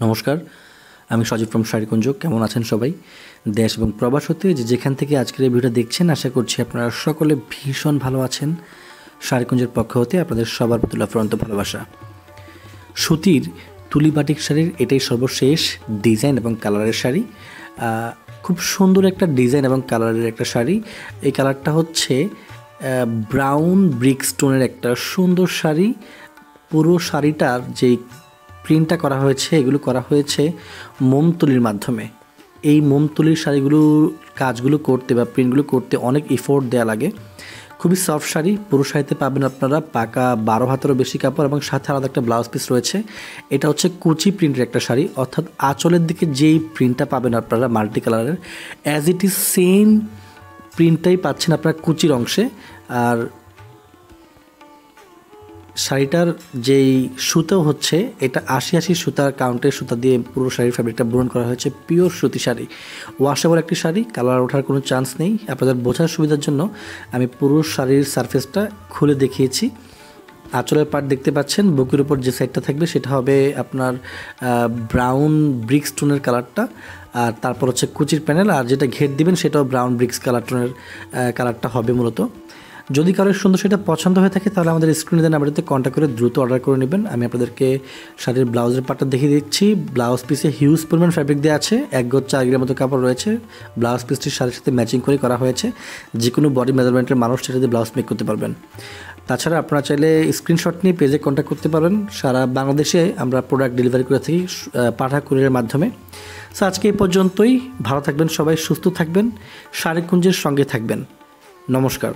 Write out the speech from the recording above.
নমস্কার, আমি সজীব ফ্রম শাড়িকুঞ্জ। কেমন আছেন সবাই? দেশ এবং প্রবাস হতে যেখান থেকে আজকের এই ভিডিও দেখছেন, আশা করছি আপনারা সকলে ভীষণ ভালো আছেন। শাড়িকুঞ্জের পক্ষ হতে আপনাদের সবার প্রতি অফুরন্ত ভালোবাসা। সুতির তুলি বাটিক শাড়ির এটাই সর্বশেষ ডিজাইন এবং কালারের শাড়ি। খুব সুন্দর একটা ডিজাইন এবং কালারের একটা শাড়ি। এই কালারটা হচ্ছে ব্রাউন ব্রিক স্টোনের একটা সুন্দর শাড়ি। পুরো শাড়িটার যেই প্রিন্টটা করা হয়েছে, এগুলো করা হয়েছে মোমতুলির মাধ্যমে। এই মোমতুলির শাড়িগুলোর কাজগুলো করতে বা প্রিন্টগুলো করতে অনেক এফোর্ট দেওয়া লাগে। খুবই সফট শাড়ি। পুরো শাড়িতে পাবেন আপনারা পাকা 12 হাতেরও বেশি কাপড় এবং সাথে আলাদা একটা ব্লাউজ পিস রয়েছে। এটা হচ্ছে কুচি প্রিন্টের একটা শাড়ি, অর্থাৎ আঁচলের দিকে যেই প্রিন্টটা পাবেন আপনারা মাল্টি কালারের, অ্যাজ ইট ইজ সেম প্রিন্টটাই পাচ্ছেন আপনারা কুচির অংশে। আর শাড়িটার যেই সুতো হচ্ছে, এটা 80 সুতার কাউন্টের সুতা দিয়ে পুরো শাড়ির ফ্যাব্রিকটা বুনন করা হয়েছে। পিওর সুতি শাড়ি, ওয়াশেবল একটি শাড়ি, কালার ওঠার কোনো চান্স নেই। আপনাদের বোঝার সুবিধার জন্য আমি পুরো শাড়ির সারফেসটা খুলে দেখিয়েছি। আঁচলের পার্ট দেখতে পাচ্ছেন, বুকের উপর যে সাইডটা থাকবে সেটা হবে আপনার ব্রাউন ব্রিক স্টোনের কালারটা, আর তারপর হচ্ছে কুচির প্যানেল, আর যেটা ঘের দিবেন সেটাও ব্রাউন ব্রিক্স কালারটোনের কালারটা হবে মূলত। যদি কারোর সুন্দর সেটা পছন্দ হয়ে থাকে তাহলে আমাদের স্ক্রিনে দেওয়া নাম্বারটিতে কন্ট্যাক্ট করে দ্রুত অর্ডার করে নেবেন। আমি আপনাদেরকে শাড়ির ব্লাউজের পার্টটা দেখিয়ে দিচ্ছি। ব্লাউজ পিসে হিউজ পরিমাণ ফ্যাব্রিক দেওয়া আছে, 1 গজ 4 গিরের মতো কাপড় রয়েছে। ব্লাউজ পিসটির শাড়ির সাথে ম্যাচিং করে করা হয়েছে। যে কোনো বডি মেজারমেন্টের মানুষ সেটাতে ব্লাউজ মেক করতে পারবেন। তাছাড়া আপনারা চাইলে স্ক্রিনশট নিয়ে পেজে কন্ট্যাক্ট করতে পারেন। সারা বাংলাদেশে আমরা প্রোডাক্ট ডেলিভারি করে থাকি পাঠা কুরিয়ারের মাধ্যমে। সো আজকে এই পর্যন্তই। ভালো থাকবেন সবাই, সুস্থ থাকবেন, শাড়িকুঞ্জের সঙ্গে থাকবেন। নমস্কার।